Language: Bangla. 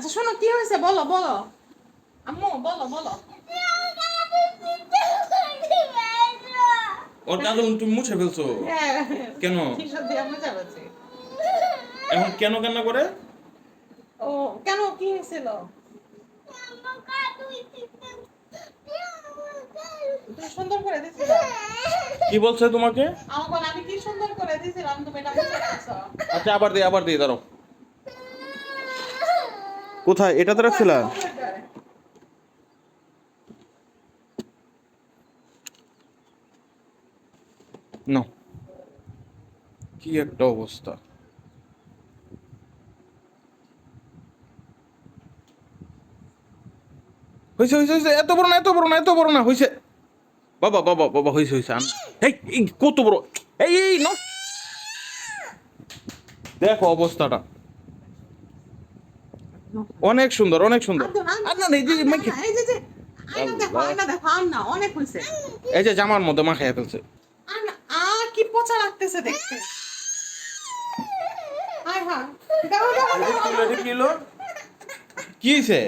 আচ্ছা শোনো কি হয়েছে বলো বলো আম্মু বলো বলো ওর কাঁদন তুমি মুছে ফেলছো হ্যাঁ কেন? টিশার্ট দিয়ে মুছে ফেলছি। এখন কেন কান্না করে? ও কেন কি হয়েছিল? তুমি সুন্দর করে দিছিলা। কি বলছে তোমাকে? আমাকে আমি কি সুন্দর করে দিছিলাম তুমি এটা মুছে ফেলছো। আচ্ছা আবার দিই দাঁড়াও। কোথায় এটাতে রাখছিলা? না কি একটা অবস্থা। হয়েছে হয়েছে হয়েছে, এত বড় না এত বড় না এত বড় না, হয়েছে। বাবা বাবা বাবা হয়েছে হয়েছে। এই কত বড়, এই না, দেখো অবস্থাটা অনেক সুন্দর অনেক সুন্দর। আর না এই যে এই যে আয়না দেখো আয়না দেখো আর না অনেক হয়েছে। এই যে জামার মধ্যে মা খেয়ে ফেলছে। কি পচা লাগতেছে দেখতে। হায় হায় দাও দাও কি হয়েছে?